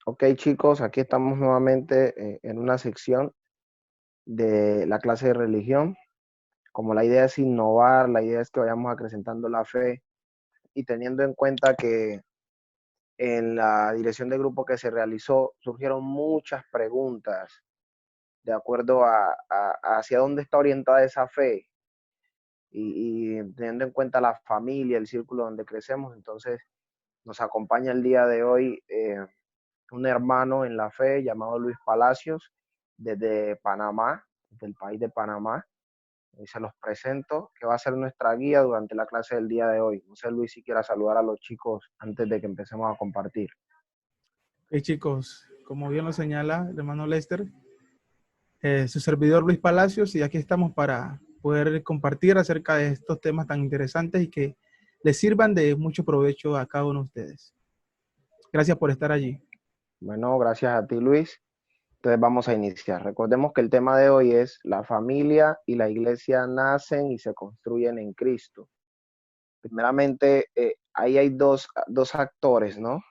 Ok, chicos, aquí estamos nuevamente en una sección de la clase de religión. Como la idea es innovar, la idea es que vayamos acrecentando la fe y teniendo en cuenta que en la dirección de grupo que se realizó surgieron muchas preguntas de acuerdo a hacia dónde está orientada esa fe y teniendo en cuenta la familia, el círculo donde crecemos. Entonces nos acompaña el día de hoy un hermano en la fe llamado Luis Palacios, desde Panamá, del país de Panamá. Y se los presento, que va a ser nuestra guía durante la clase del día de hoy. No sé, Luis, si quiera saludar a los chicos antes de que empecemos a compartir. Hey chicos, como bien lo señala el hermano Lester, su servidor Luis Palacios, y aquí estamos para poder compartir acerca de estos temas tan interesantes y que les sirvan de mucho provecho a cada uno de ustedes. Gracias por estar allí. Bueno, gracias a ti, Luis. Entonces vamos a iniciar. Recordemos que el tema de hoy es la familia y la iglesia nacen y se construyen en Cristo. Primeramente, ahí hay dos actores, ¿no?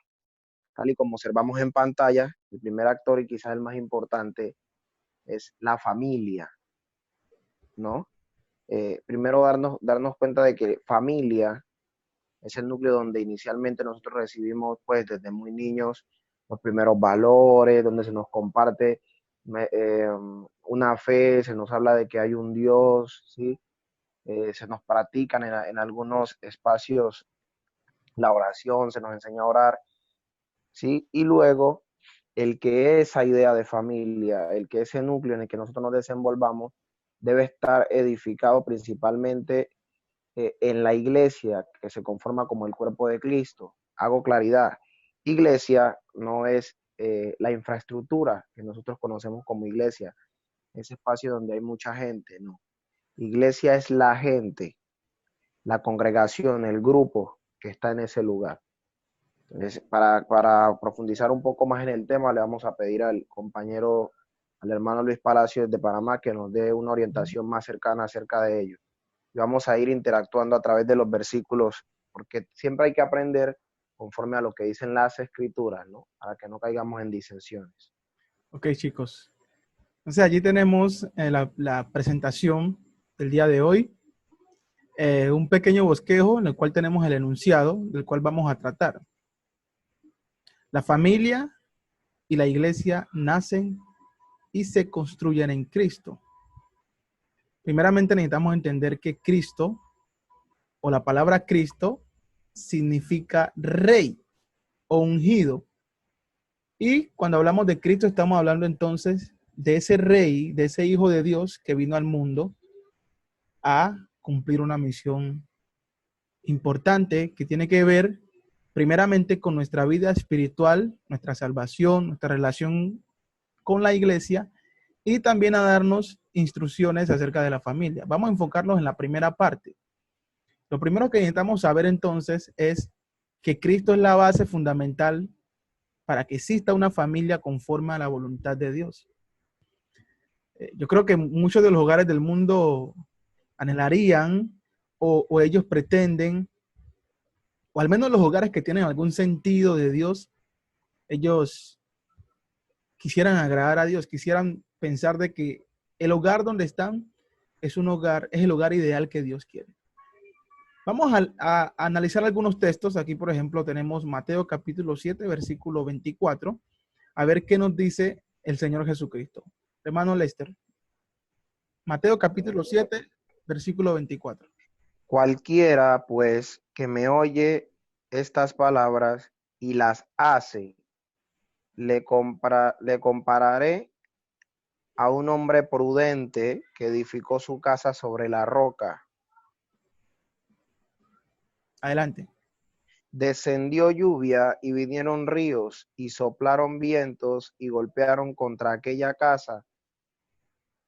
Tal y como observamos en pantalla, el primer actor y quizás el más importante es la familia, ¿no? Primero darnos cuenta de que familia es el núcleo donde inicialmente nosotros recibimos, pues desde muy niños, los primeros valores, donde se nos comparte una fe, se nos habla de que hay un Dios, ¿sí? Se nos practican en algunos espacios la oración, se nos enseña a orar, ¿sí? Y luego, el que esa idea de familia, el que ese núcleo en el que nosotros nos desenvolvamos, debe estar edificado principalmente en la iglesia, que se conforma como el cuerpo de Cristo. Hago claridad. Iglesia no es la infraestructura que nosotros conocemos como iglesia, ese espacio donde hay mucha gente, no. Iglesia es la gente, la congregación, el grupo que está en ese lugar. Entonces, para profundizar un poco más en el tema, le vamos a pedir al compañero, al hermano Luis Palacios de Panamá, que nos dé una orientación más cercana acerca de ello. Y vamos a ir interactuando a través de los versículos, porque siempre hay que aprender conforme a lo que dicen las escrituras, ¿no? Para que no caigamos en disensiones. Ok chicos, entonces allí tenemos la presentación del día de hoy, un pequeño bosquejo en el cual tenemos el enunciado del cual vamos a tratar. La familia y la iglesia nacen y se construyen en Cristo. Primeramente necesitamos entender que Cristo o la palabra Cristo significa rey o ungido. Y cuando hablamos de Cristo estamos hablando entonces de ese rey, de ese hijo de Dios que vino al mundo a cumplir una misión importante que tiene que ver primeramente con nuestra vida espiritual, nuestra salvación, nuestra relación con la iglesia y también a darnos instrucciones acerca de la familia. Vamos a enfocarnos en la primera parte. Lo primero que necesitamos saber entonces es que Cristo es la base fundamental para que exista una familia conforme a la voluntad de Dios. Yo creo que muchos de los hogares del mundo anhelarían o ellos pretenden, o al menos los hogares que tienen algún sentido de Dios, ellos quisieran agradar a Dios, quisieran pensar de que el hogar donde están es un hogar, es el hogar ideal que Dios quiere. Vamos a analizar algunos textos. Aquí, por ejemplo, tenemos Mateo capítulo 7, versículo 24. A ver qué nos dice el Señor Jesucristo. Hermano Lester. Mateo capítulo 7, versículo 24. Cualquiera, pues, que me oye estas palabras y las hace, le compararé a un hombre prudente que edificó su casa sobre la roca. Adelante. Descendió lluvia y vinieron ríos y soplaron vientos y golpearon contra aquella casa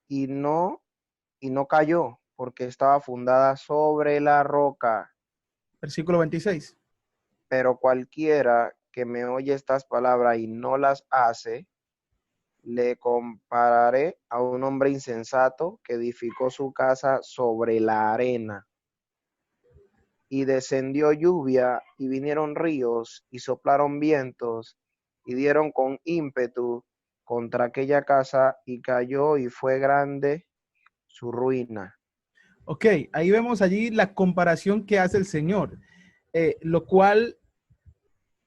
y no, y no cayó porque estaba fundada sobre la roca. Versículo 26. Pero cualquiera que me oye estas palabras y no las hace, le compararé a un hombre insensato que edificó su casa sobre la arena. Y descendió lluvia y vinieron ríos y soplaron vientos y dieron con ímpetu contra aquella casa y cayó y fue grande su ruina. Ok, ahí vemos allí la comparación que hace el Señor, lo cual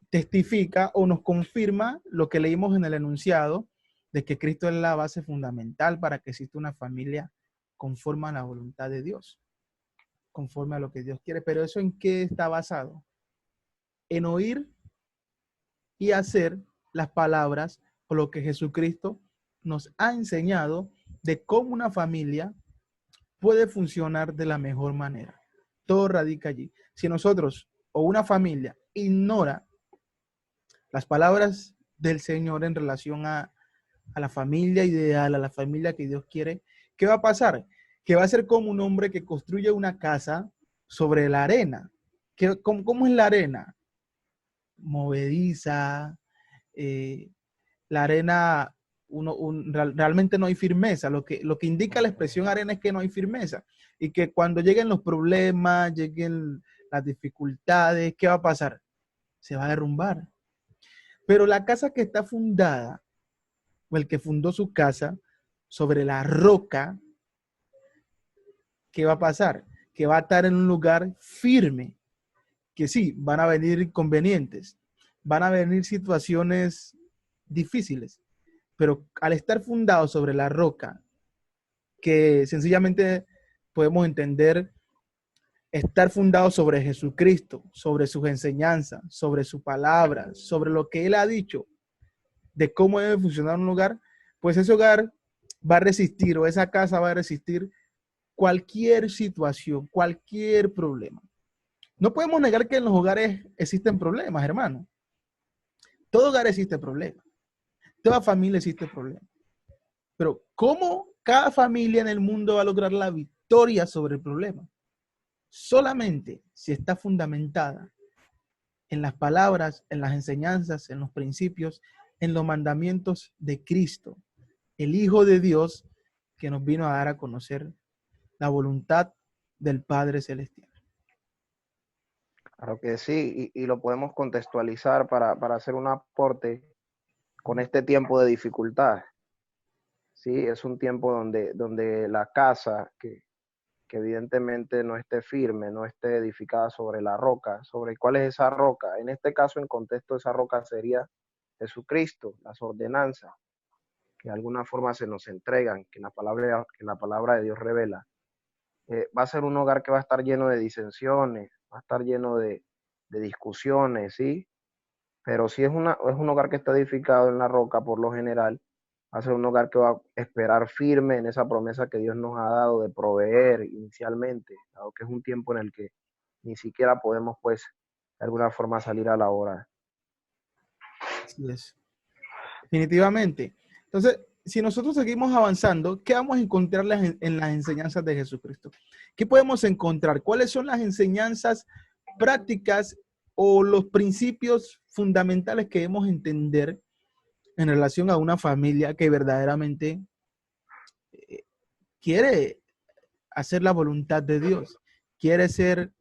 testifica o nos confirma lo que leímos en el enunciado de que Cristo es la base fundamental para que exista una familia conforme a la voluntad de Dios, conforme a lo que Dios quiere. Pero ¿eso en qué está basado? En oír y hacer las palabras o lo que Jesucristo nos ha enseñado de cómo una familia puede funcionar de la mejor manera. Todo radica allí. Si nosotros o una familia ignora las palabras del Señor en relación a la familia ideal, a la familia que Dios quiere, ¿qué va a pasar? Que va a ser como un hombre que construye una casa sobre la arena. ¿Cómo es la arena? Movediza, eh, la arena, realmente no hay firmeza. Lo que indica la expresión arena es que no hay firmeza. Y que cuando lleguen los problemas, lleguen las dificultades, ¿qué va a pasar? Se va a derrumbar. Pero la casa que está fundada, o el que fundó su casa, sobre la roca, ¿qué va a pasar? Que va a estar en un lugar firme, que sí, van a venir inconvenientes, van a venir situaciones difíciles, pero al estar fundado sobre la roca, que sencillamente podemos entender estar fundado sobre Jesucristo, sobre sus enseñanzas, sobre su palabra, sobre lo que Él ha dicho, de cómo debe funcionar un hogar, pues ese hogar va a resistir o esa casa va a resistir cualquier situación, cualquier problema. No podemos negar que en los hogares existen problemas, hermano. Todo hogar existe problemas. Toda familia existe problemas. Pero ¿cómo cada familia en el mundo va a lograr la victoria sobre el problema? Solamente si está fundamentada en las palabras, en las enseñanzas, en los principios, en los mandamientos de Cristo, el Hijo de Dios que nos vino a dar a conocer la voluntad del Padre Celestial. Claro que sí, y lo podemos contextualizar para hacer un aporte con este tiempo de dificultad. Sí, es un tiempo donde la casa, que evidentemente no esté firme, no esté edificada sobre la roca, sobre cuál es esa roca. En este caso, en contexto, esa roca sería Jesucristo, las ordenanzas, que de alguna forma se nos entregan, que la palabra de Dios revela. Va a ser un hogar que va a estar lleno de disensiones, va a estar lleno de discusiones, ¿sí? Pero si es un hogar que está edificado en la roca, por lo general, va a ser un hogar que va a esperar firme en esa promesa que Dios nos ha dado de proveer inicialmente, dado que es un tiempo en el que ni siquiera podemos, pues, de alguna forma salir a la hora. Así es. Definitivamente. Entonces, si nosotros seguimos avanzando, ¿qué vamos a encontrar en las enseñanzas de Jesucristo? ¿Qué podemos encontrar? ¿Cuáles son las enseñanzas prácticas o los principios fundamentales que debemos entender en relación a una familia que verdaderamente eh, quiere hacer la voluntad de Dios? Quiere ser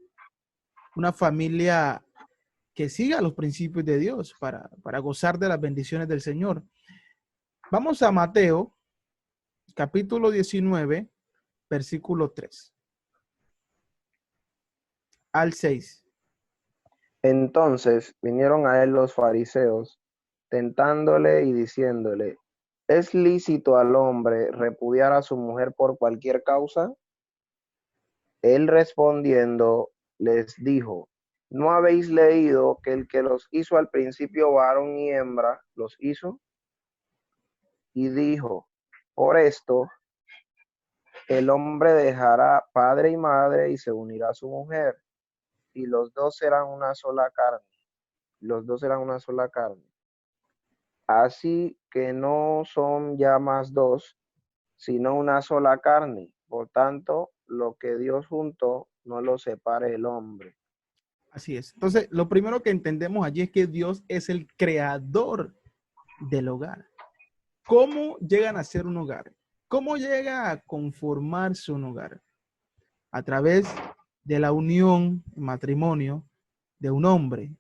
una familia que siga los principios de Dios para gozar de las bendiciones del Señor. Vamos a Mateo, capítulo 19, versículo 3 al 6. Entonces vinieron a él los fariseos, tentándole y diciéndole, ¿es lícito al hombre repudiar a su mujer por cualquier causa? Él respondiendo les dijo, ¿no habéis leído que el que los hizo al principio varón y hembra los hizo? Y dijo, por esto el hombre dejará padre y madre y se unirá a su mujer, y los dos serán una sola carne. Los dos serán una sola carne. Así que no son ya más dos, sino una sola carne. Por tanto, lo que Dios juntó, no lo separe el hombre. Así es. Entonces, lo primero que entendemos allí es que Dios es el creador del hogar. ¿Cómo llegan a ser un hogar? ¿Cómo llega a conformarse un hogar? A través de la unión, matrimonio, de un hombre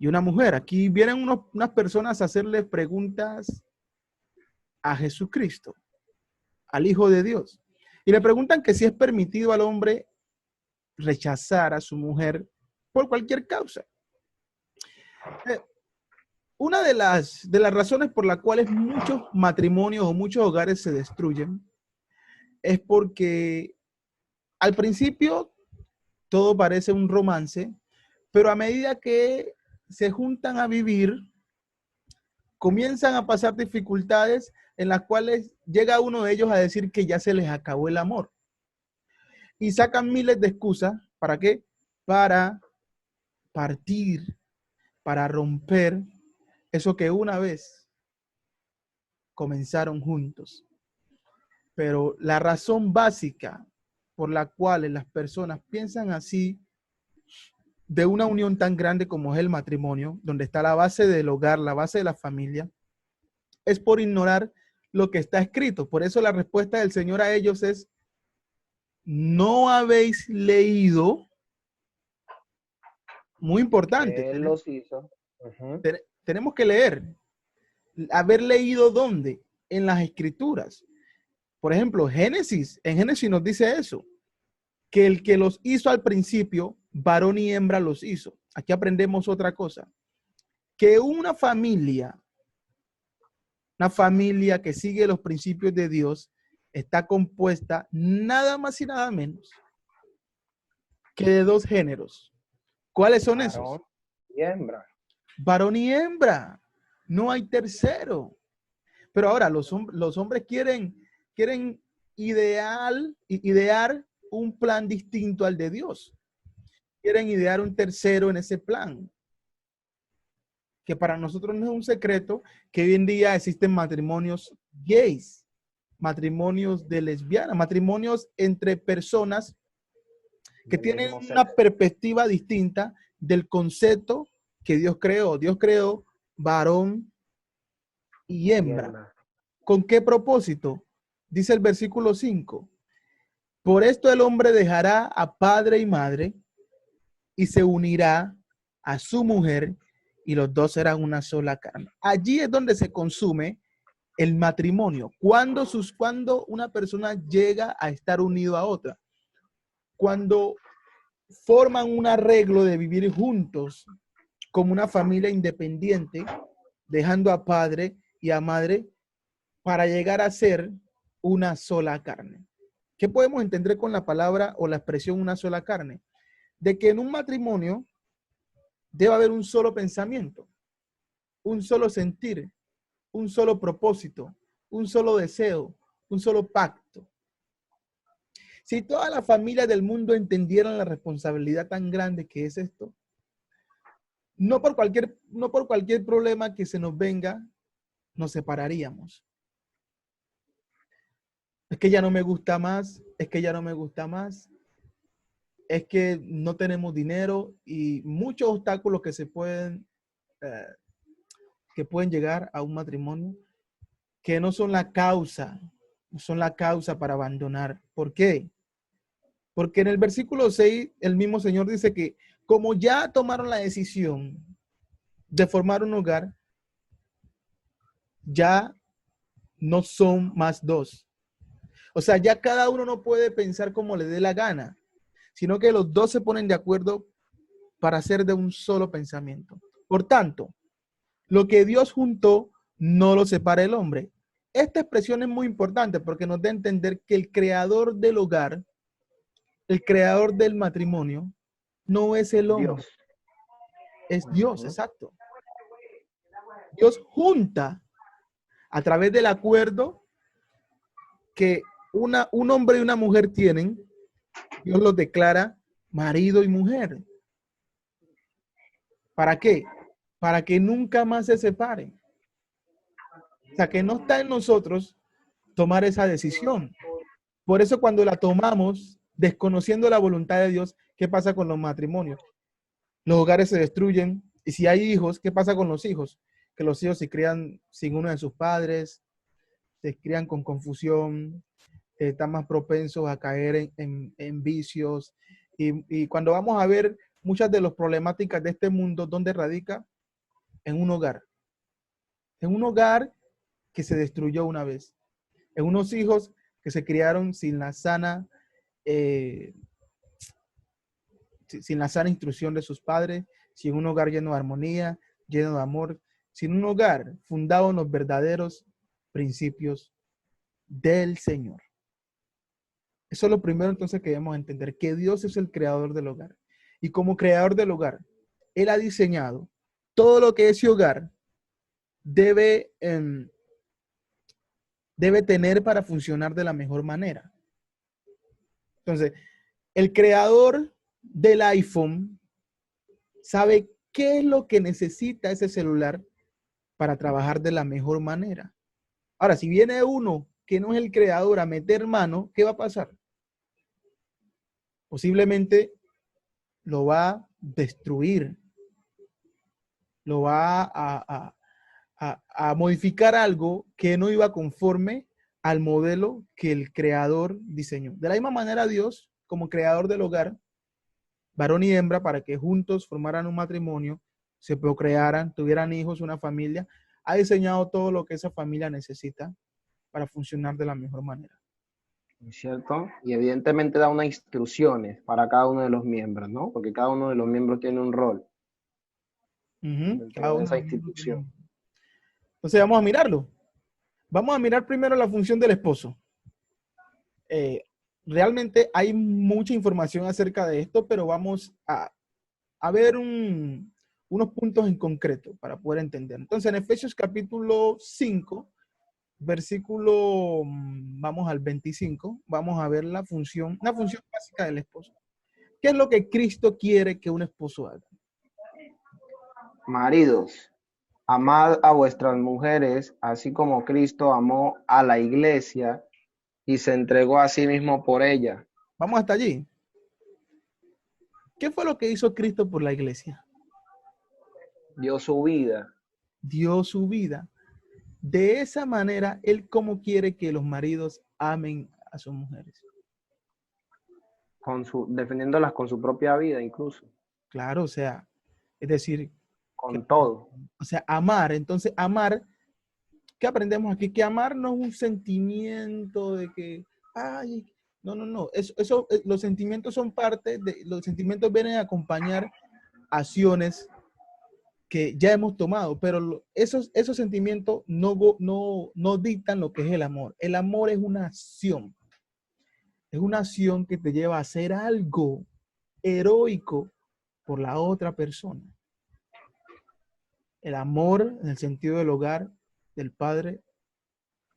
y una mujer. Aquí vienen unas personas a hacerle preguntas a Jesucristo, al Hijo de Dios. Y le preguntan que si es permitido al hombre rechazar a su mujer por cualquier causa. Eh, una de las razones por las cuales muchos matrimonios o muchos hogares se destruyen es porque al principio todo parece un romance, pero a medida que se juntan a vivir, comienzan a pasar dificultades en las cuales llega uno de ellos a decir que ya se les acabó el amor. Y sacan miles de excusas. ¿Para qué? Para partir, para romper eso que una vez comenzaron juntos. Pero la razón básica por la cual las personas piensan así de una unión tan grande como es el matrimonio, donde está la base del hogar, la base de la familia, es por ignorar lo que está escrito. Por eso la respuesta del Señor a ellos es: no habéis leído. Muy importante. Él los hizo. Uh-huh. Tenemos que leer. ¿Haber leído dónde? En las escrituras. Por ejemplo, Génesis. En Génesis nos dice eso, que el que los hizo al principio, varón y hembra los hizo. Aquí aprendemos otra cosa, que una familia que sigue los principios de Dios está compuesta nada más y nada menos que de dos géneros. ¿Cuáles son esos? Varón y hembra. Varón y hembra. No hay tercero. Pero ahora los hombres quieren idear un plan distinto al de Dios. Quieren idear un tercero en ese plan. Que para nosotros no es un secreto que hoy en día existen matrimonios gays, matrimonios de lesbianas, matrimonios entre personas que tienen una perspectiva distinta del concepto que Dios creó. Dios creó varón y hembra. ¿Con qué propósito? Dice el versículo 5. Por esto el hombre dejará a padre y madre y se unirá a su mujer y los dos serán una sola carne. Allí es donde se consume el matrimonio. Cuando una persona llega a estar unido a otra. Cuando forman un arreglo de vivir juntos como una familia independiente, dejando a padre y a madre para llegar a ser una sola carne. ¿Qué podemos entender con la palabra o la expresión una sola carne? De que en un matrimonio debe haber un solo pensamiento, un solo sentir, un solo propósito, un solo deseo, un solo pacto. Si todas las familias del mundo entendieran la responsabilidad tan grande que es esto, no por cualquier problema que se nos venga, nos separaríamos. Es que ya no me gusta más, es que ya no me gusta más, es que no tenemos dinero y muchos obstáculos que que pueden llegar a un matrimonio que no son la causa para abandonar. ¿Por qué? Porque en el versículo 6 el mismo Señor dice que como ya tomaron la decisión de formar un hogar, ya no son más dos. O sea, ya cada uno no puede pensar como le dé la gana, sino que los dos se ponen de acuerdo para ser de un solo pensamiento. Por tanto, lo que Dios juntó, no lo separa el hombre. Esta expresión es muy importante porque nos da a entender que el creador del hogar, el creador del matrimonio, no es el hombre. Dios. Es Dios, exacto. Dios junta a través del acuerdo que un hombre y una mujer tienen, Dios los declara marido y mujer. ¿Para qué? Para que nunca más se separen. O sea, que no está en nosotros tomar esa decisión. Por eso cuando la tomamos, desconociendo la voluntad de Dios, ¿qué pasa con los matrimonios? Los hogares se destruyen. Y si hay hijos, ¿qué pasa con los hijos? Que los hijos se crían sin uno de sus padres, se crían con confusión, están más propensos a caer en vicios. Y cuando vamos a ver muchas de las problemáticas de este mundo, ¿dónde radica? en un hogar que se destruyó una vez, en unos hijos que se criaron eh, sin la sana instrucción de sus padres, sin un hogar lleno de armonía, lleno de amor, sin un hogar fundado en los verdaderos principios del Señor. Eso es lo primero entonces que debemos entender, que Dios es el creador del hogar. Y como creador del hogar, Él ha diseñado todo lo que ese hogar debe, debe tener para funcionar de la mejor manera. Entonces, el creador del iPhone sabe qué es lo que necesita ese celular para trabajar de la mejor manera. Ahora, si viene uno que no es el creador a meter mano, ¿qué va a pasar? Posiblemente lo va a destruir, lo va a modificar algo que no iba conforme al modelo que el creador diseñó. De la misma manera, Dios, como creador del hogar, varón y hembra, para que juntos formaran un matrimonio, se procrearan, tuvieran hijos, una familia, ha diseñado todo lo que esa familia necesita para funcionar de la mejor manera. ¿Cierto? Y evidentemente da unas instrucciones para cada uno de los miembros, ¿no? Porque cada uno de los miembros tiene un rol Cada dentro de uno de esa los miembros tiene institución. un... Entonces vamos a mirarlo. Vamos a mirar primero la función del esposo. Eh, Realmente hay mucha información acerca de esto, pero vamos a ver unos puntos en concreto para poder entender. Entonces, en Efesios capítulo 5, versículo, vamos al 25, vamos a ver la función, una función básica del esposo. ¿Qué es lo que Cristo quiere que un esposo haga? Maridos, amad a vuestras mujeres, así como Cristo amó a la iglesia y se entregó a sí mismo por ella. Vamos hasta allí. ¿Qué fue lo que hizo Cristo por la iglesia? Dio su vida Dio su vida. De esa manera, Él cómo quiere que los maridos amen a sus mujeres. defendiéndolas con su propia vida incluso, Claro, o sea, es decir, que, con todo. o sea, amar. Entonces, amar, ¿qué aprendemos aquí? Que amar no es un sentimiento de que, ay, no, no, no. Los sentimientos son parte de, los sentimientos vienen a acompañar acciones que ya hemos tomado, pero esos sentimientos no dictan lo que es el amor. El amor es una acción. Es una acción que te lleva a hacer algo heroico por la otra persona. El amor en el sentido del hogar, del padre,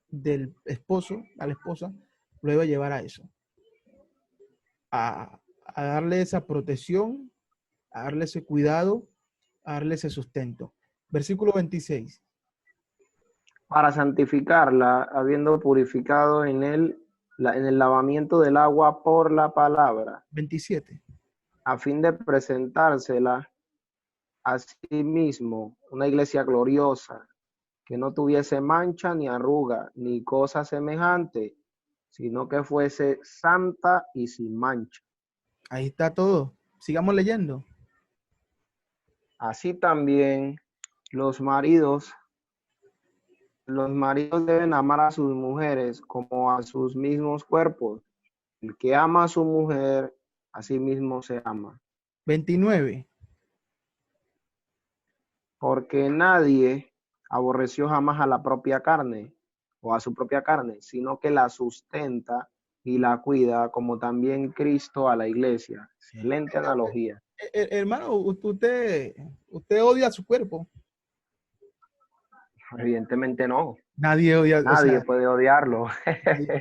del esposo, a la esposa, lo debe llevar a eso. A darle esa protección, a darle ese cuidado, a darle ese sustento. Versículo 26. Para santificarla, habiendo purificado en el lavamiento del agua por la palabra, 27. a fin de presentársela a sí mismo una iglesia gloriosa, que no tuviese mancha ni arruga ni cosa semejante, sino que fuese santa y sin mancha. Ahí está todo. Sigamos leyendo. Así también los maridos deben amar a sus mujeres como a sus mismos cuerpos. El que ama a su mujer, a sí mismo se ama. 29. Porque nadie aborreció jamás a la propia carne o a su propia carne, sino que la sustenta y la cuida, como también Cristo a la iglesia. Excelente analogía. Hermano, usted odia su cuerpo. Evidentemente no. Nadie odia, o Nadie sea, puede odiarlo.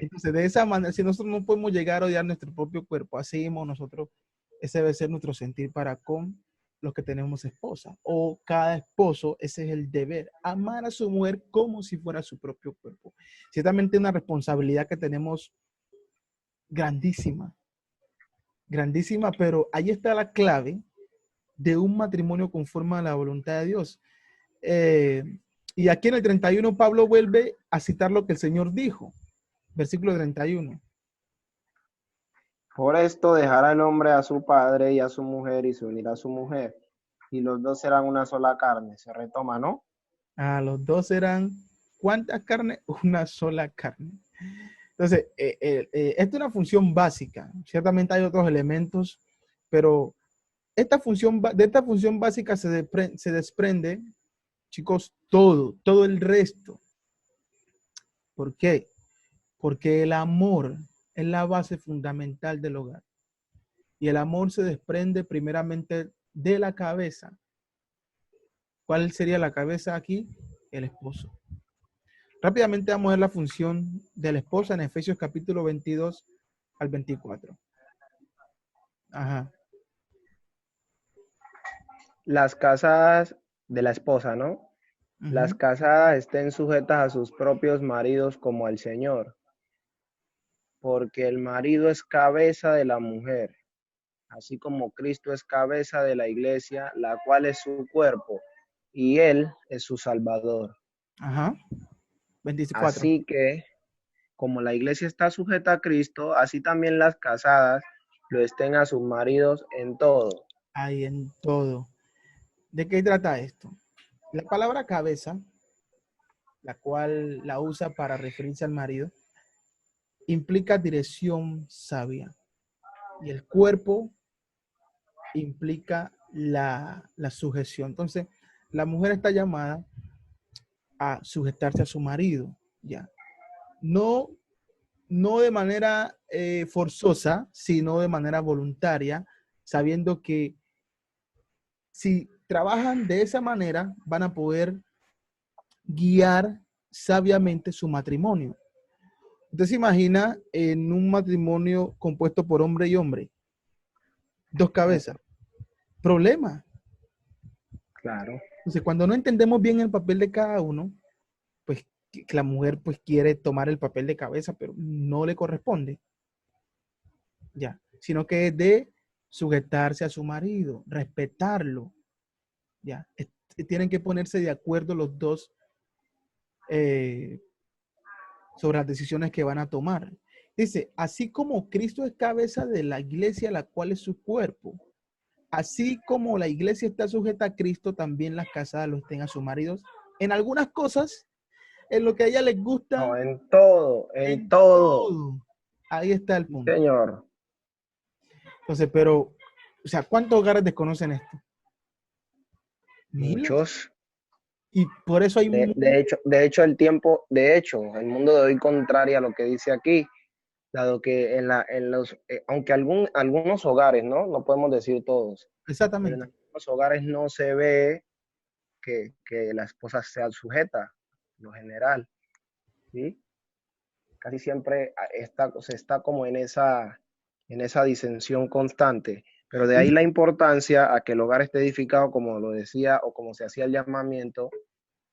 entonces de esa manera, si nosotros no podemos llegar a odiar nuestro propio cuerpo, así mismo nosotros, ese debe ser nuestro sentir para con los que tenemos esposa. O cada esposo, ese es el deber, amar a su mujer como si fuera su propio cuerpo. Ciertamente una responsabilidad que tenemos grandísima, grandísima, pero ahí está la clave de un matrimonio conforme a la voluntad de Dios. Eh, y aquí en el 31 Pablo vuelve a citar lo que el Señor dijo. Versículo 31. Por esto dejará el hombre a su padre y a su mujer y se unirá a su mujer Y los dos eran una sola carne, se retoma, ¿no? Los dos eran, ¿cuántas carnes? Una sola carne. Entonces, esta es una función básica. Ciertamente hay otros elementos, pero de esta función básica se desprende, chicos, todo el resto. ¿Por qué? Porque el amor es la base fundamental del hogar. Y el amor se desprende primeramente de la cabeza. ¿Cuál sería la cabeza aquí? El esposo. Rápidamente vamos a ver la función de la esposa en Efesios capítulo 22 al 24. Ajá. Las casadas de la esposa, ¿no? Las Uh-huh. casadas estén sujetas a sus propios maridos como al Señor, porque el marido es cabeza de la mujer, así como Cristo es cabeza de la iglesia, la cual es su cuerpo, y Él es su Salvador. Ajá. 24. Así que, como la iglesia está sujeta a Cristo, así también las casadas lo estén a sus maridos en todo. Ahí en todo. ¿De qué trata esto? La palabra cabeza, la cual la usa para referirse al marido, implica dirección sabia. Y el cuerpo implica la sujeción. Entonces, la mujer está llamada a sujetarse a su marido, ya. No, no de manera forzosa, sino de manera voluntaria, sabiendo que si trabajan de esa manera, van a poder guiar sabiamente su matrimonio. Usted se imagina en un matrimonio compuesto por hombre y hombre, dos cabezas, problema. Claro. Entonces, cuando no entendemos bien el papel de cada uno, pues que la mujer pues quiere tomar el papel de cabeza, pero no le corresponde, ya, sino que es de sujetarse a su marido, respetarlo, ya. Tienen que ponerse de acuerdo los dos eh, sobre las decisiones que van a tomar. Dice, así como Cristo es cabeza de la iglesia, la cual es su cuerpo, así como la iglesia está sujeta a Cristo, también las casadas lo estén a sus maridos. En algunas cosas, en lo que a ella les gusta, No, en todo, en en todo. todo. Ahí está el Sí, punto. señor. Entonces, pero, o sea, ¿cuántos hogares desconocen esto? Miles. Muchos. Y por eso hay El mundo de hoy contraria a lo que dice aquí, dado que aunque algunos hogares, ¿no? No podemos decir todos, pero en exactamente. algunos hogares no se ve que la esposa sea sujeta, lo general, ¿sí? Casi siempre se está como en esa disensión constante, pero de ahí la importancia a que el hogar esté edificado, como lo decía, o como se hacía el llamamiento,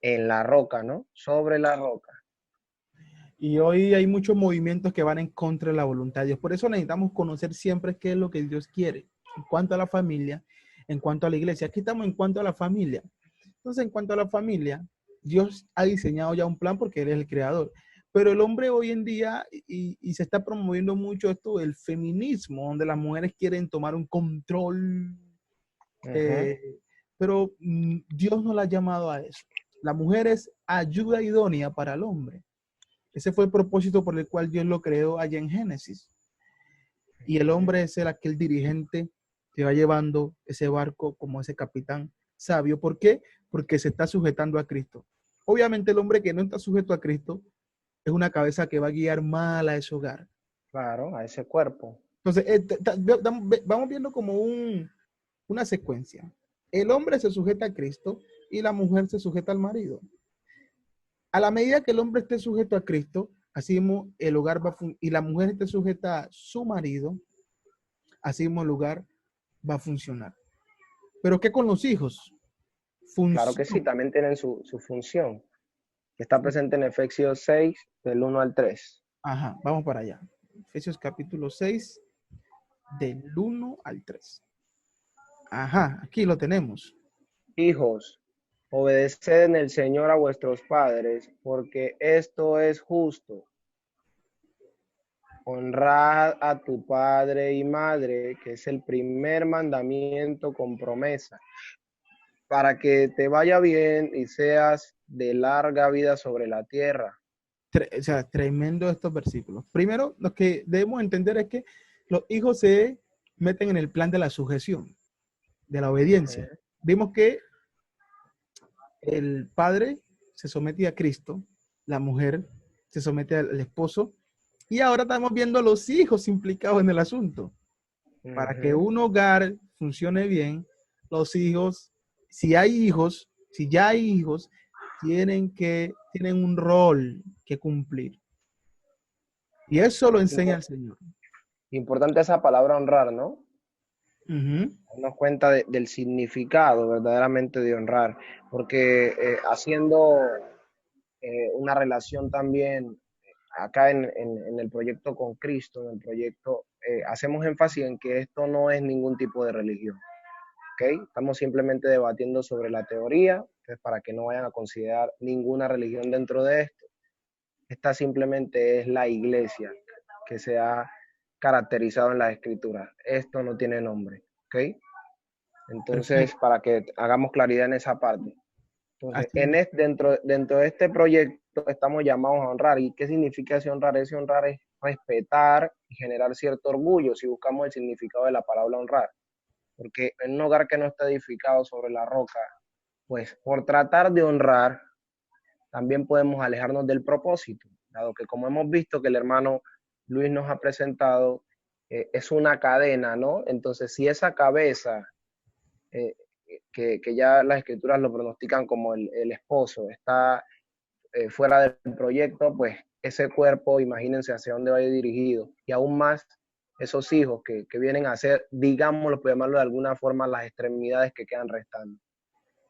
en la roca, ¿no? Sobre la roca. Y hoy hay muchos movimientos que van en contra de la voluntad de Dios. Por eso necesitamos conocer siempre qué es lo que Dios quiere en cuanto a la familia, en cuanto a la iglesia. Aquí estamos en cuanto a la familia. Entonces, en cuanto a la familia, Dios ha diseñado ya un plan porque Él es el creador. Pero el hombre hoy en día, y se está promoviendo mucho esto del feminismo, donde las mujeres quieren tomar un control, Uh-huh. eh, pero Dios no la ha llamado a eso. La mujer es ayuda idónea para el hombre. Ese fue el propósito por el cual Dios lo creó allá en Génesis. Y el hombre es aquel dirigente que va llevando ese barco como ese capitán sabio. ¿Por qué? Porque se está sujetando a Cristo. Obviamente el hombre que no está sujeto a Cristo es una cabeza que va a guiar mal a ese hogar. Claro, a ese cuerpo. Entonces, vamos viendo como una secuencia. El hombre se sujeta a Cristo y la mujer se sujeta al marido. A la medida que el hombre esté sujeto a Cristo, así mismo el hogar y la mujer esté sujeta a su marido, así mismo el hogar va a funcionar. Pero ¿qué con los hijos? Claro que sí, Función. también tienen su función, que está presente en Efesios 6, del 1 al 3. Ajá, vamos para allá. Efesios capítulo 6, del 1 al 3. Ajá, aquí lo tenemos. Hijos, obedeced en el Señor a vuestros padres, porque esto es justo. Honrad a tu padre y madre, que es el primer mandamiento con promesa, para que te vaya bien y seas de larga vida sobre la tierra. O sea, tremendo estos versículos. Primero, lo que debemos entender es que los hijos se meten en el plan de la sujeción, de la obediencia. Vimos que el padre se somete a Cristo, la mujer se somete al esposo, y ahora estamos viendo a los hijos implicados en el asunto. Para que un hogar funcione bien, los hijos, si ya hay hijos, tienen un rol que cumplir. Y eso lo enseña el Señor. Importante esa palabra honrar, ¿no? Uh-huh. Darnos cuenta del significado verdaderamente de honrar, porque haciendo una relación también acá en el proyecto con Cristo, en el proyecto, hacemos énfasis en que esto no es ningún tipo de religión, ¿ok? Estamos simplemente debatiendo sobre la teoría, entonces para que no vayan a considerar ninguna religión dentro de esto. Esta simplemente es la iglesia que se ha caracterizado en las escrituras. Esto no tiene nombre, ¿ok? Entonces, Perfecto. para que hagamos claridad en esa parte. Entonces, Así es. dentro de este proyecto estamos llamados a honrar. ¿Y qué significa ese honrar? Ese honrar es respetar y generar cierto orgullo si buscamos el significado de la palabra honrar. Porque en un hogar que no está edificado sobre la roca, pues por tratar de honrar, también podemos alejarnos del propósito, dado que como hemos visto que el hermano Luis nos ha presentado, es una cadena, ¿no? Entonces, si esa cabeza eh, que ya las escrituras lo pronostican como el esposo, está fuera del proyecto, pues ese cuerpo, imagínense hacia dónde va a ir dirigido. Y aún más esos hijos que vienen a ser, digámoslo, por llamarlo de alguna forma, las extremidades que quedan restando.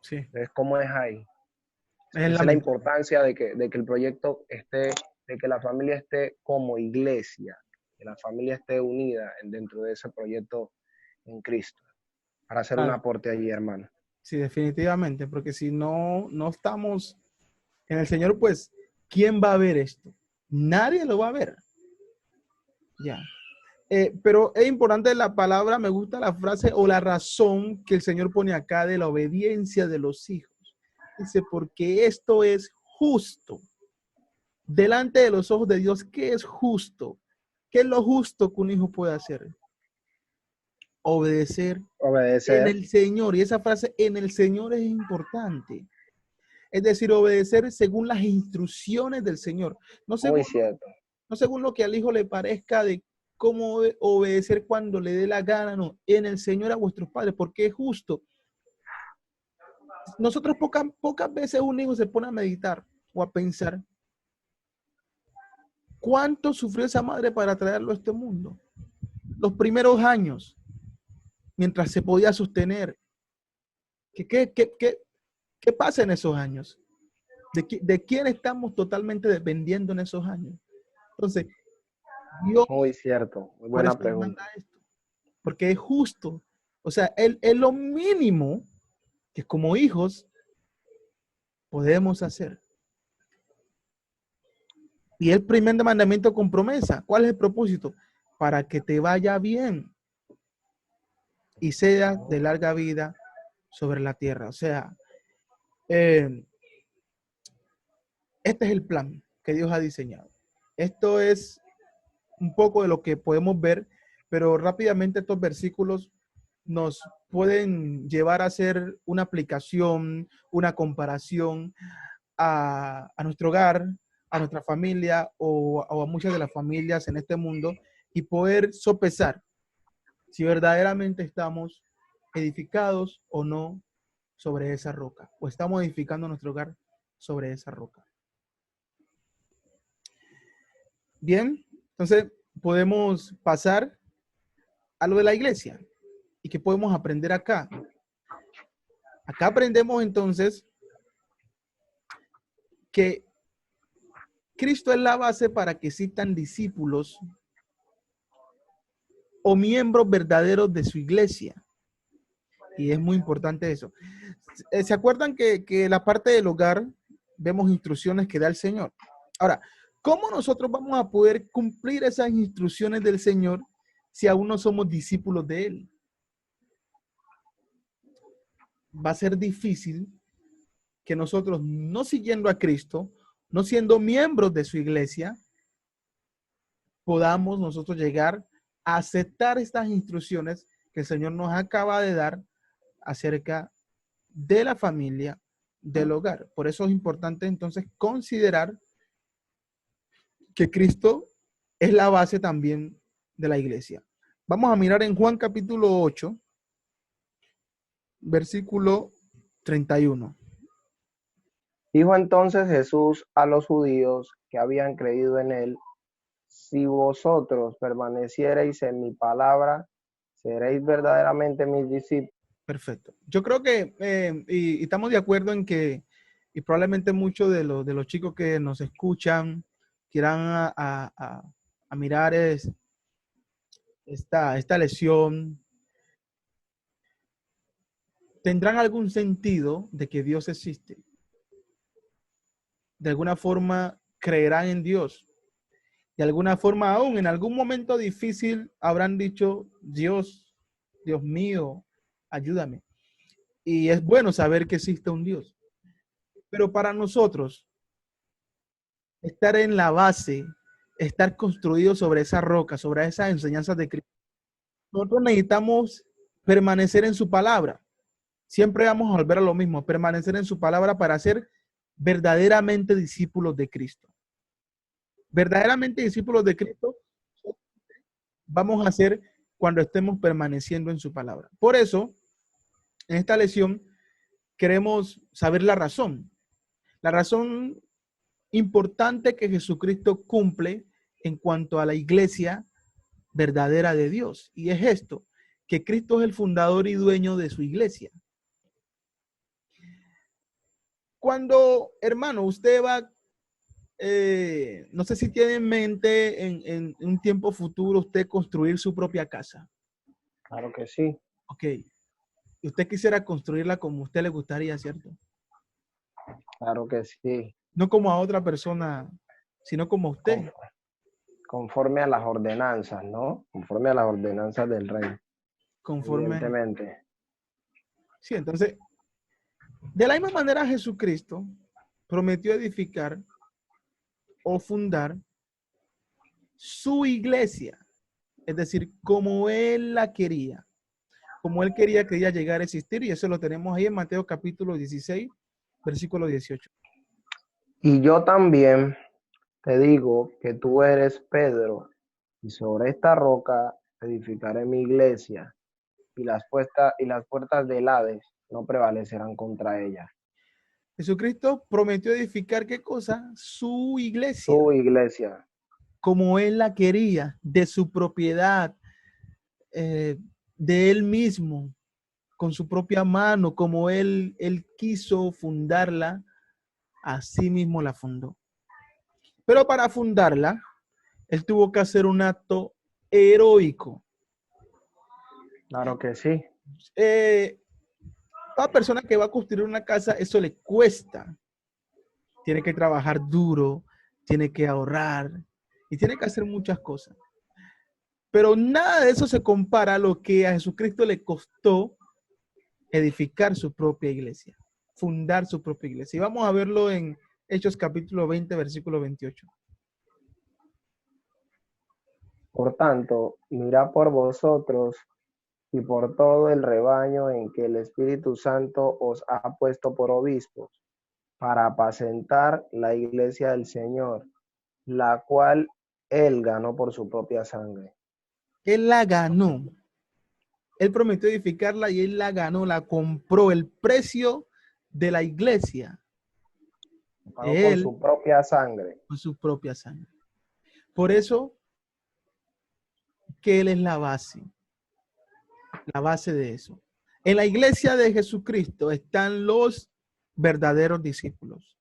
Sí. Entonces, ¿cómo es ahí? Es Esa es la lamentable. importancia de que el proyecto esté, de que la familia esté como iglesia, que la familia esté unida dentro de ese proyecto en Cristo, para hacer un Claro. aporte allí, hermano. Sí, definitivamente, porque si no estamos en el Señor, pues, ¿quién va a ver esto? Nadie lo va a ver. Ya. Pero es importante la palabra, me gusta la frase o la razón que el Señor pone acá de la obediencia de los hijos. Dice, porque esto es justo. Delante de los ojos de Dios, ¿qué es justo? ¿Qué es lo justo que un hijo puede hacer? Obedecer en Obedecer. el Señor. Y esa frase en el Señor es importante. Es decir, obedecer según las instrucciones del Señor. No Muy según, cierto. no según lo que al hijo le parezca de cómo obedecer cuando le dé la gana, no. En el Señor a vuestros padres, porque es justo. Nosotros pocas veces un hijo se pone a meditar o a pensar cuánto sufrió esa madre para traerlo a este mundo. Los primeros años, mientras se podía sostener. ¿Qué pasa en esos años? ¿De quién estamos totalmente dependiendo en esos años? Entonces, Dios Muy cierto. Muy por buena eso nos manda pregunta. esto, porque es justo. O sea, es lo mínimo que como hijos podemos hacer. Y el primer mandamiento con promesa. ¿Cuál es el propósito? Para que te vaya bien y seas de larga vida sobre la tierra. O sea, eh, este es el plan que Dios ha diseñado. Esto es un poco de lo que podemos ver, pero rápidamente estos versículos nos pueden llevar a hacer una aplicación, una comparación a nuestro hogar, a nuestra familia o a muchas de las familias en este mundo y poder sopesar si verdaderamente estamos edificados o no sobre esa roca, o estamos edificando nuestro hogar sobre esa roca. Bien, entonces podemos pasar a lo de la iglesia y qué podemos aprender acá. Acá aprendemos entonces que Cristo es la base para que existan discípulos o miembros verdaderos de su iglesia. Y es muy importante eso. ¿Se acuerdan que la parte del hogar vemos instrucciones que da el Señor? Ahora, ¿cómo nosotros vamos a poder cumplir esas instrucciones del Señor si aún no somos discípulos de Él? va a ser difícil que nosotros, no siguiendo a Cristo, no siendo miembros de su iglesia, podamos nosotros llegar a aceptar estas instrucciones que el Señor nos acaba de dar acerca de la familia, del hogar. Por eso es importante entonces considerar que Cristo es la base también de la iglesia. Vamos a mirar en Juan capítulo 8, versículo 31. Dijo entonces Jesús a los judíos que habían creído en él: si vosotros permaneciereis en mi palabra, seréis verdaderamente mis discípulos. Perfecto. Yo creo que, y estamos de acuerdo en que, y probablemente muchos de los chicos que nos escuchan quieran a mirar esta lesión, tendrán algún sentido de que Dios existe. De alguna forma creerán en Dios. De alguna forma aún en algún momento difícil habrán dicho: Dios, Dios mío, ayúdame. Y es bueno saber que existe un Dios. Pero para nosotros, estar en la base, estar construido sobre esa roca, sobre esas enseñanzas de Cristo, nosotros necesitamos permanecer en su palabra. Siempre vamos a volver a lo mismo, permanecer en su palabra para ser verdaderamente discípulos de Cristo. Verdaderamente discípulos de Cristo vamos a ser cuando estemos permaneciendo en su palabra. Por eso, en esta lección, queremos saber la razón. La razón importante que Jesucristo cumple en cuanto a la iglesia verdadera de Dios. Y es esto, que Cristo es el fundador y dueño de su iglesia. Cuando, hermano, usted va, no sé si tiene en mente en un tiempo futuro usted construir su propia casa. Claro que sí. Ok. Y usted quisiera construirla como a usted le gustaría, ¿cierto? Claro que sí. No como a otra persona, sino como a usted. Conforme a las ordenanzas, ¿no? Conforme a las ordenanzas del rey, Conforme. evidentemente. Sí, entonces, de la misma manera Jesucristo prometió edificar o fundar su iglesia, es decir, como él la quería, como él quería que ella llegara a existir, y eso lo tenemos ahí en Mateo capítulo 16, versículo 18. Y yo también te digo que tú eres Pedro, y sobre esta roca edificaré mi iglesia, y las puertas del Hades no prevalecerán contra ella. Jesucristo prometió edificar, ¿qué cosa? Su iglesia, Su iglesia. como él la quería, de su propiedad, eh, de él mismo, con su propia mano, como él quiso fundarla, así mismo la fundó. Pero para fundarla, él tuvo que hacer un acto heroico. Claro que sí. Toda persona que va a construir una casa, eso le cuesta. Tiene que trabajar duro, tiene que ahorrar y tiene que hacer muchas cosas. Pero nada de eso se compara a lo que a Jesucristo le costó edificar su propia iglesia, fundar su propia iglesia. Y vamos a verlo en Hechos capítulo 20, versículo 28. Por tanto, mirad por vosotros y por todo el rebaño en que el Espíritu Santo os ha puesto por obispos, para apacentar la iglesia del Señor, la cual él ganó por su propia sangre. Él la ganó. Él prometió edificarla y él la ganó, la compró. El precio de la iglesia, Pagó con él su propia sangre. con su propia sangre. Por eso que él es la base de eso. En la iglesia de Jesucristo están los verdaderos discípulos.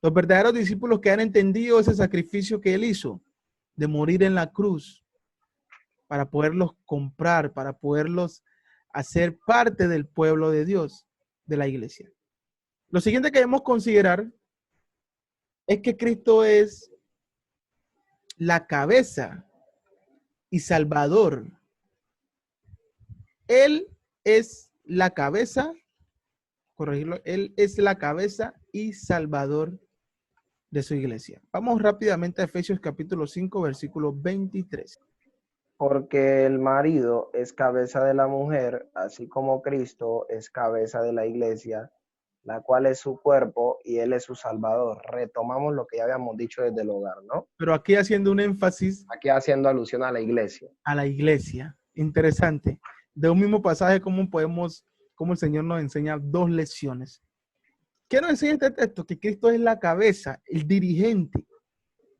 Los verdaderos discípulos que han entendido ese sacrificio que él hizo de morir en la cruz para poderlos comprar, para poderlos hacer parte del pueblo de Dios, de la iglesia. Lo siguiente que debemos considerar es que Cristo es la cabeza y salvador. Él es la cabeza, corregirlo, Él es la cabeza y salvador de su iglesia. Vamos rápidamente a Efesios capítulo 5, versículo 23. Porque el marido es cabeza de la mujer, así como Cristo es cabeza de la iglesia, la cual es su cuerpo y él es su salvador. Retomamos lo que ya habíamos dicho desde el hogar, ¿no? Pero aquí haciendo un énfasis Aquí haciendo alusión a la iglesia. a la iglesia. Interesante. De un mismo pasaje, cómo el Señor nos enseña dos lecciones. ¿Qué nos enseña este texto? Que Cristo es la cabeza, el dirigente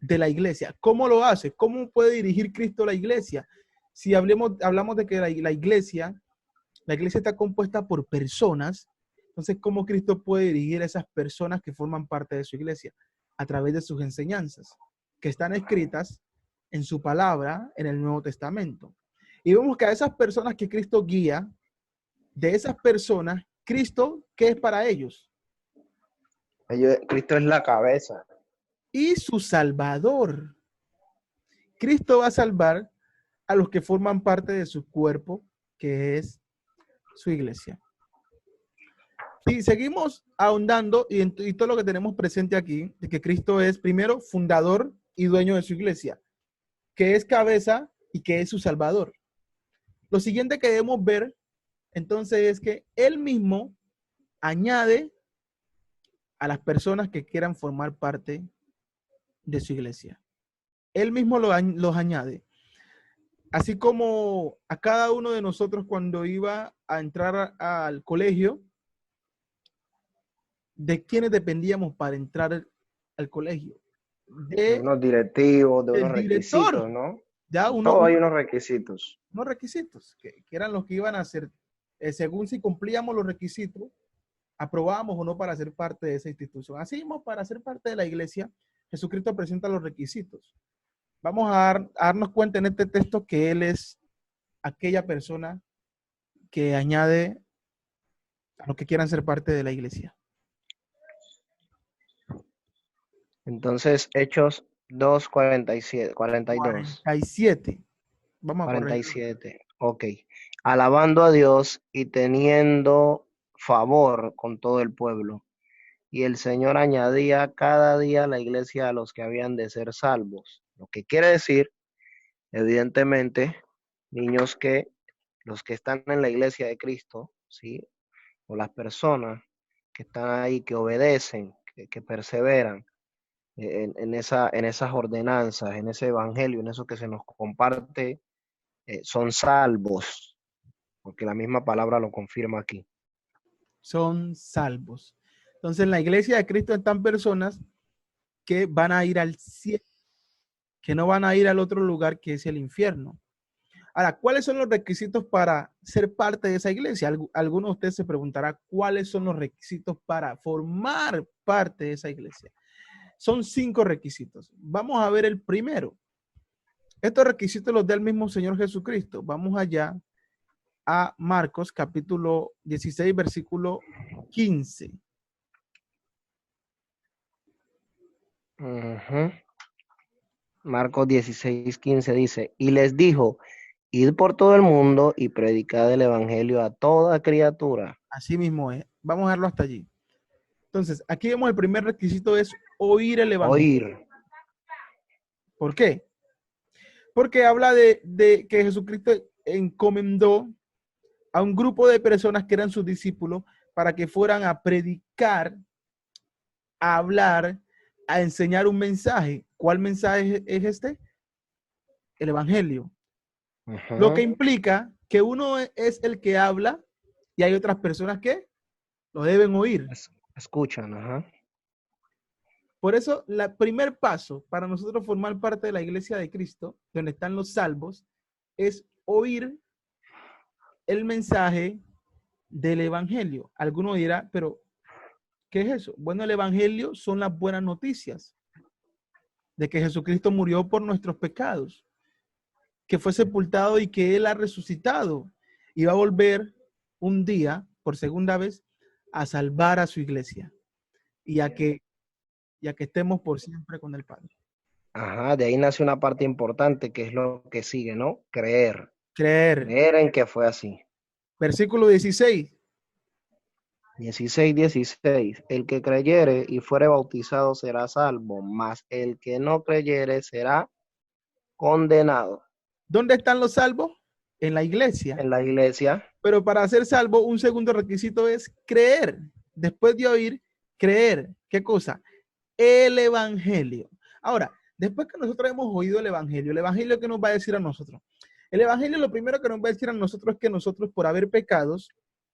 de la iglesia. ¿Cómo lo hace? ¿Cómo puede dirigir Cristo la iglesia? Si hablamos de que la iglesia está compuesta por personas, entonces, ¿cómo Cristo puede dirigir a esas personas que forman parte de su iglesia? A través de sus enseñanzas, que están escritas en su palabra en el Nuevo Testamento. Y vemos que a esas personas que Cristo guía, de esas personas, Cristo, ¿qué es para ellos? Cristo es la cabeza. Y su Salvador. Cristo va a salvar a los que forman parte de su cuerpo, que es su iglesia. Si seguimos ahondando y todo lo que tenemos presente aquí, de que Cristo es primero fundador y dueño de su iglesia, que es cabeza y que es su salvador. Lo siguiente que debemos ver entonces es que Él mismo añade a las personas que quieran formar parte de su iglesia. Él mismo los añade. Así como a cada uno de nosotros cuando iba a entrar al colegio, ¿de quiénes dependíamos para entrar al colegio? De unos directivos, de unos Del requisitos, director. ¿no? Ya Todo hay unos requisitos. unos requisitos que eran los que iban a hacer, según si cumplíamos los requisitos, aprobábamos o no para ser parte de esa institución. Así mismo, para ser parte de la iglesia, Jesucristo presenta los requisitos. Vamos a darnos cuenta en este texto que Él es aquella persona que añade a los que quieran ser parte de la iglesia. Entonces, Hechos 2, 47, 42. 47. Vamos a corregir. 47. Ok. Alabando a Dios y teniendo favor con todo el pueblo. Y el Señor añadía cada día a la iglesia a los que habían de ser salvos. Lo que quiere decir, evidentemente, niños, que los que están en la iglesia de Cristo, ¿sí? O las personas que están ahí, que obedecen, que perseveran en esas ordenanzas, en ese evangelio, en eso que se nos comparte, son salvos, porque la misma palabra lo confirma aquí. Son salvos. Entonces, en la iglesia de Cristo están personas que van a ir al cielo, que no van a ir al otro lugar que es el infierno. Ahora, ¿cuáles son los requisitos para ser parte de esa iglesia? Alguno de ustedes se preguntará cuáles son los requisitos para formar parte de esa iglesia. Son 5 requisitos. Vamos a ver el primero. Estos requisitos los da el mismo Señor Jesucristo. Vamos allá a Marcos capítulo 16, versículo 15. Marcos 16, 15 dice, y les dijo, id por todo el mundo y predicad el evangelio a toda criatura. Así mismo es. Vamos a dejarlo hasta allí. Entonces, aquí vemos el primer requisito es oír el evangelio. Oír. ¿Por qué? Porque habla de que Jesucristo encomendó a un grupo de personas que eran sus discípulos para que fueran a predicar, a hablar, a enseñar un mensaje. ¿Cuál mensaje es este? El evangelio. Lo que implica que uno es el que habla y hay otras personas que lo deben oír. Escuchan, ajá. Por eso, el primer paso para nosotros formar parte de la iglesia de Cristo, donde están los salvos, es oír el mensaje del evangelio. Alguno dirá, pero ¿qué es eso? Bueno, el evangelio son las buenas noticias de que Jesucristo murió por nuestros pecados, que fue sepultado y que Él ha resucitado y va a volver un día, por segunda vez, a salvar a su iglesia y a que estemos por siempre con el Padre. Ajá, de ahí nace una parte importante que es lo que sigue, ¿no? Creer. Creer. Creer en que fue así. Versículo 16. 16:16. El que creyere y fuere bautizado será salvo, mas el que no creyere será condenado. ¿Dónde están los salvos? En la iglesia. En la iglesia, Pero para ser salvo, un segundo requisito es creer. Después de oír, creer. ¿Qué cosa? El evangelio. Ahora, después que nosotros hemos oído el evangelio, ¿qué nos va a decir a nosotros? El evangelio lo primero que nos va a decir a nosotros es que nosotros por haber pecados,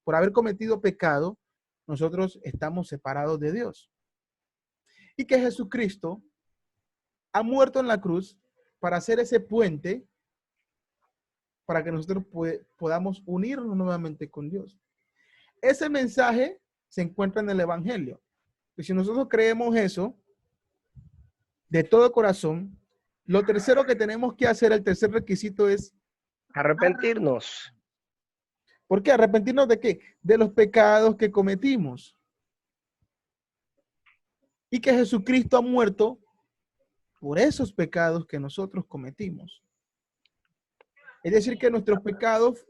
por haber cometido pecado, nosotros estamos separados de Dios. Y que Jesucristo ha muerto en la cruz para hacer ese puente para que nosotros podamos unirnos nuevamente con Dios. Ese mensaje se encuentra en el evangelio. Y si nosotros creemos eso de todo corazón, lo tercero que tenemos que hacer, el tercer requisito es, arrepentirnos. ¿por qué? ¿Arrepentirnos de qué? De los pecados que cometimos. Y que Jesucristo ha muerto por esos pecados que nosotros cometimos. Es decir, que nuestros pecados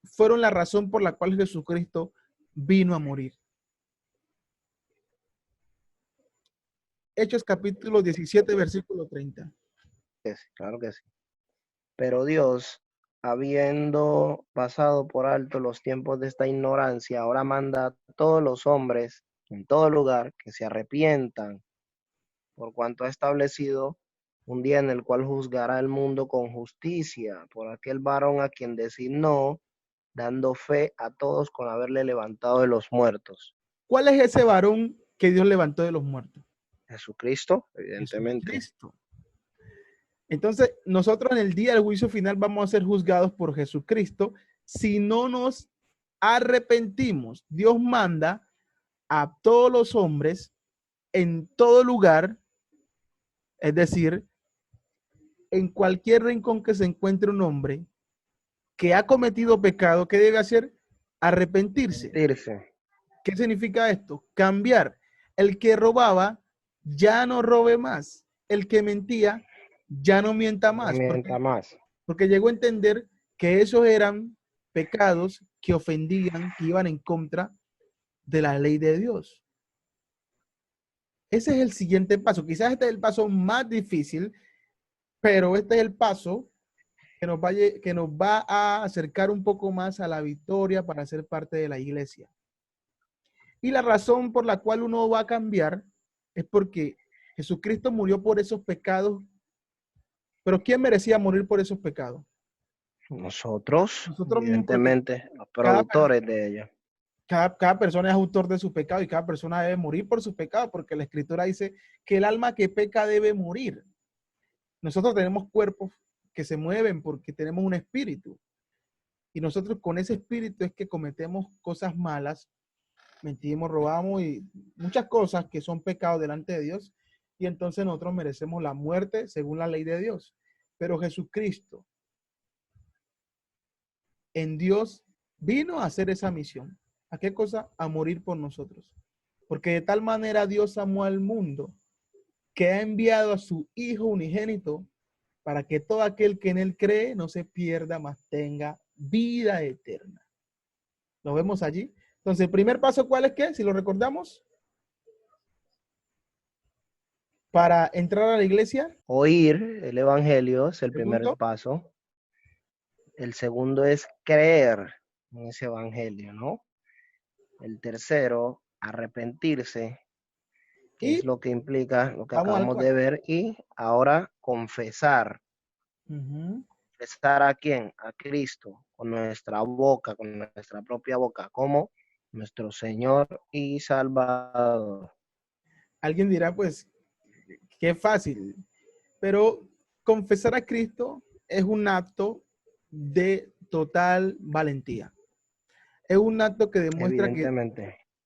fueron la razón por la cual Jesucristo vino a morir. Hechos capítulo 17, versículo 30. Claro que sí. Pero Dios, habiendo pasado por alto los tiempos de esta ignorancia, ahora manda a todos los hombres en todo lugar que se arrepientan, por cuanto ha establecido un día en el cual juzgará el mundo con justicia por aquel varón a quien designó, dando fe a todos con haberle levantado de los muertos. ¿Cuál es ese varón que Dios levantó de los muertos? Jesucristo, evidentemente. Jesucristo. Entonces, nosotros en el día del juicio final vamos a ser juzgados por Jesucristo si no nos arrepentimos. Dios manda a todos los hombres en todo lugar, es decir, en cualquier rincón que se encuentre un hombre que ha cometido pecado, ¿qué debe hacer? Arrepentirse. ¿Qué significa esto? Cambiar. El que robaba, ya no robe más. El que mentía, ya no mienta más. No mienta más. Porque llegó a entender que esos eran pecados que ofendían, que iban en contra de la ley de Dios. Ese es el siguiente paso. Quizás este es el paso más difícil, pero este es el paso que nos va a acercar un poco más a la victoria para ser parte de la iglesia. Y la razón por la cual uno va a cambiar es porque Jesucristo murió por esos pecados. Pero ¿quién merecía morir por esos pecados? Nosotros, Porque evidentemente, los productores de ella. Cada persona es autor de su pecado y cada persona debe morir por su pecado, porque la Escritura dice que el alma que peca debe morir. Nosotros tenemos cuerpos que se mueven porque tenemos un espíritu. Y nosotros con ese espíritu es que cometemos cosas malas, mentimos, robamos y muchas cosas que son pecados delante de Dios. Y entonces nosotros merecemos la muerte según la ley de Dios. Pero Jesucristo en Dios vino a hacer esa misión. ¿A qué cosa? A morir por nosotros. Porque de tal manera Dios amó al mundo que ha enviado a su Hijo unigénito para que todo aquel que en él cree no se pierda, mas tenga vida eterna. ¿Lo vemos allí? Entonces, el primer paso, ¿cuál es qué? Si lo recordamos, para entrar a la iglesia. Oír el evangelio es el primer paso. El segundo es creer en ese evangelio, ¿no? El tercero, arrepentirse, que es lo que implica lo que acabamos de ver. Y ahora confesar. ¿Confesar a quién? A Cristo, con nuestra boca, con nuestra propia boca, como nuestro Señor y Salvador. Alguien dirá, pues, qué fácil, pero confesar a Cristo es un acto de total valentía. Es un acto que demuestra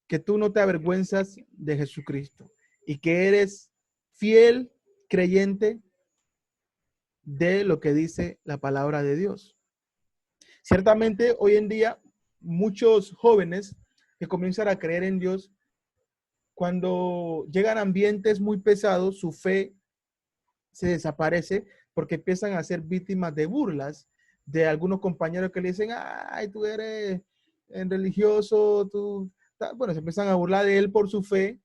que tú no te avergüenzas de Jesucristo y que eres fiel creyente de lo que dice la palabra de Dios. Ciertamente, hoy en día, muchos jóvenes que comienzan a creer en Dios, cuando llegan a ambientes muy pesados, su fe se desaparece porque empiezan a ser víctimas de burlas de algunos compañeros que le dicen, ay, tú eres religioso, tú bueno, se empiezan a burlar de él por su fe.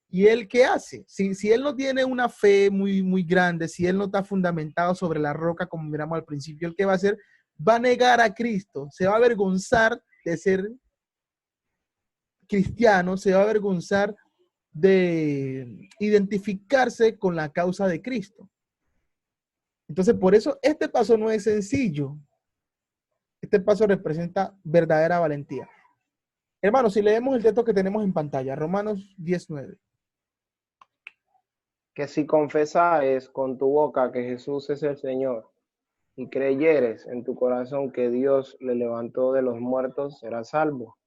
¿Y él qué hace? Si él no tiene una fe muy grande, si él no está fundamentado sobre la roca, como miramos al principio, ¿él qué va a hacer? Va a negar a Cristo, se va a avergonzar de ser cristiano, se va a avergonzar de identificarse con la causa de Cristo. Entonces, por eso este paso no es sencillo. Este paso representa verdadera valentía. Hermanos, si leemos el texto que tenemos en pantalla, Romanos 19. Que si confesares con tu boca que Jesús es el Señor y creyeres en tu corazón que Dios le levantó de los muertos, serás salvo.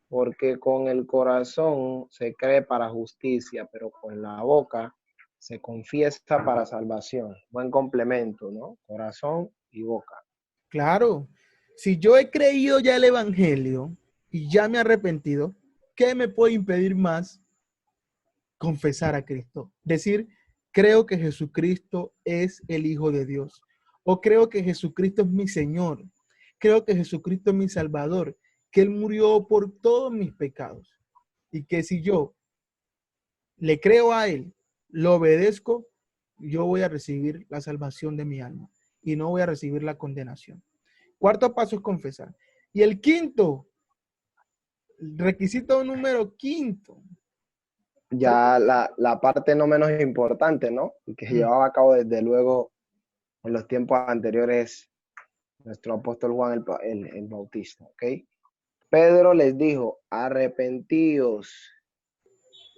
Porque con el corazón se cree para justicia, pero con la boca se confiesa para salvación. Buen complemento, ¿no? Corazón y boca. Claro, si yo he creído ya el Evangelio y ya me he arrepentido, ¿qué me puede impedir más confesar a Cristo? Decir, creo que Jesucristo es el Hijo de Dios. O creo que Jesucristo es mi Señor. Creo que Jesucristo es mi Salvador. Que Él murió por todos mis pecados. Y que si yo le creo a Él, lo obedezco, yo voy a recibir la salvación de mi alma. Y no voy a recibir la condenación. Cuarto paso es confesar. Y el quinto, requisito número quinto. Ya la parte no menos importante, ¿no? Y que Mm. llevaba a cabo desde luego en los tiempos anteriores nuestro apóstol Juan el Bautista, ¿ok? Pedro les dijo, arrepentíos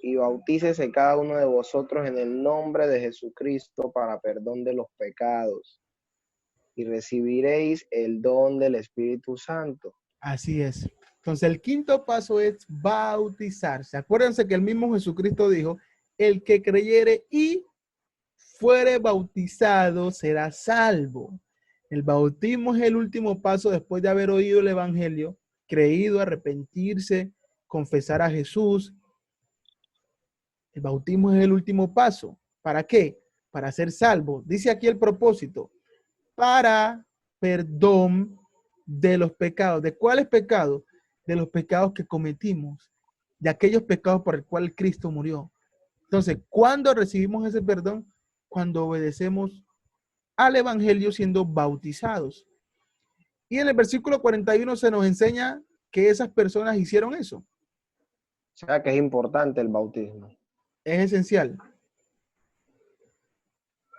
y bautícese cada uno de vosotros en el nombre de Jesucristo para perdón de los pecados y recibiréis el don del Espíritu Santo. Así es. Entonces el quinto paso es bautizarse. Acuérdense que el mismo Jesucristo dijo, el que creyere y fuere bautizado será salvo. El bautismo es el último paso después de haber oído el Evangelio, creído, arrepentirse, confesar a Jesús. El bautismo es el último paso. ¿Para qué? Para ser salvo. Dice aquí el propósito. Para perdón de los pecados. ¿De cuáles pecados? De los pecados que cometimos. De aquellos pecados por el cual Cristo murió. Entonces, ¿cuándo recibimos ese perdón? Cuando obedecemos al Evangelio siendo bautizados. Y en el versículo 41 se nos enseña que esas personas hicieron eso. O sea que es importante el bautismo. Es esencial.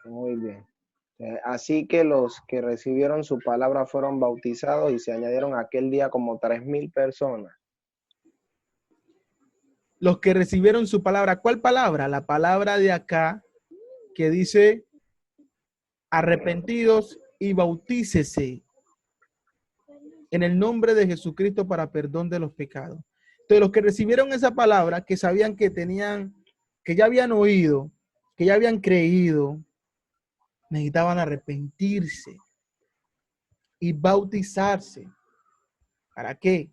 Muy bien. Así que los que recibieron su palabra fueron bautizados y se añadieron aquel día como 3,000 personas. Los que recibieron su palabra. ¿Cuál palabra? La palabra de acá que dice arrepentidos y bautícese en el nombre de Jesucristo para perdón de los pecados. Entonces, los que recibieron esa palabra, que sabían que tenían, que ya habían oído, que ya habían creído, necesitaban arrepentirse y bautizarse. ¿Para qué?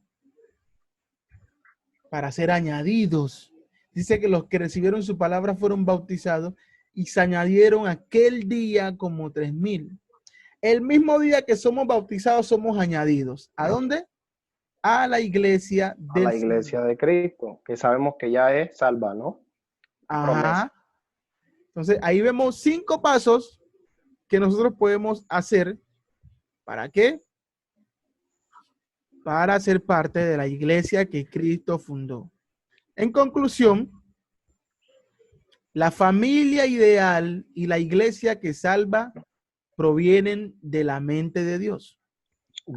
Para ser añadidos. Dice que los que recibieron su palabra fueron bautizados y se añadieron aquel día como 3,000. El mismo día que somos bautizados somos añadidos. ¿A dónde? A la iglesia A del la Señor. iglesia de Cristo, que sabemos que ya es salva, ¿no? Promesa. Ajá. Entonces ahí vemos 5 pasos que nosotros podemos hacer. ¿Para qué? Para ser parte de la iglesia que Cristo fundó. En conclusión, la familia ideal y la iglesia que salva provienen de la mente de Dios.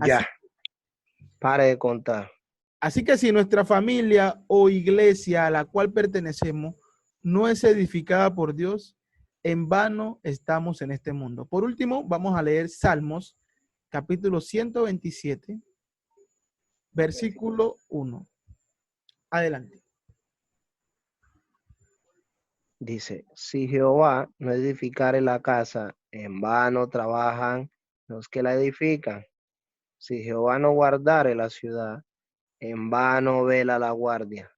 Así, Ya, pare de contar. así que si nuestra familia o iglesia a la cual pertenecemos no es edificada por Dios, en vano estamos en este mundo. Por último, vamos a leer Salmos, capítulo 127, versículo 1. Adelante. Dice, si Jehová no edificare la casa, en vano trabajan los que la edifican. Si Jehová no guardare la ciudad, en vano vela la guardia.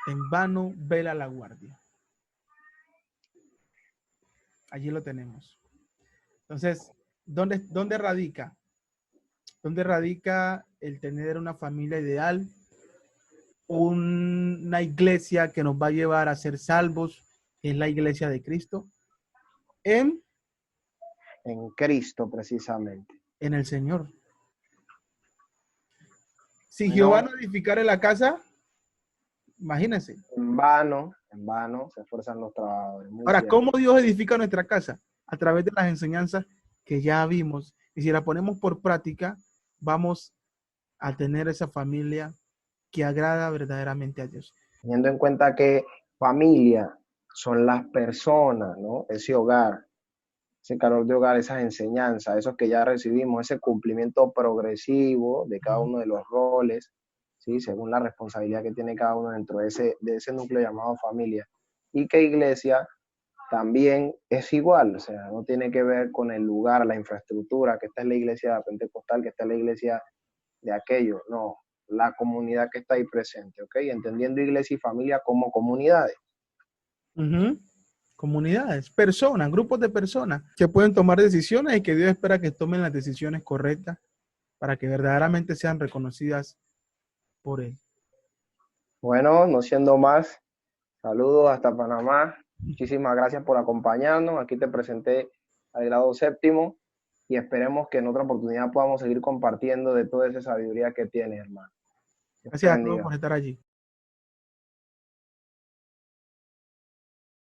En vano vela la guardia. Allí lo tenemos. Entonces, ¿dónde radica? ¿Dónde radica el tener una familia ideal? una iglesia que nos va a llevar a ser salvos, que es la iglesia de Cristo, en, En Cristo, precisamente. en el Señor. Si Jehová Bueno, no edificare la casa, imagínense. en vano se esfuerzan los trabajadores, muy Ahora, cierto. ¿cómo Dios edifica nuestra casa? A través de las enseñanzas que ya vimos. Y si la ponemos por práctica, vamos a tener esa familia que agrada verdaderamente a Dios. Teniendo en cuenta que familia son las personas, ¿no? Ese hogar, ese calor de hogar, esas enseñanzas, esos que ya recibimos, ese cumplimiento progresivo de cada uno de los roles, ¿sí? Según la responsabilidad que tiene cada uno dentro de ese núcleo llamado familia. Y que iglesia también es igual, o sea, no tiene que ver con el lugar, la infraestructura, que esta es la iglesia pentecostal, que esta es la iglesia de aquello, no, la comunidad que está ahí presente, ¿ok? Entendiendo iglesia y familia como comunidades. Uh-huh. Comunidades, personas, grupos de personas que pueden tomar decisiones y que Dios espera que tomen las decisiones correctas para que verdaderamente sean reconocidas por Él. Bueno, no siendo más, saludos hasta Panamá. Muchísimas gracias por acompañarnos. Aquí te presenté al grado séptimo y esperemos que en otra oportunidad podamos seguir compartiendo de toda esa sabiduría que tienes, hermano. Dios te Gracias a todos bendiga. por estar allí.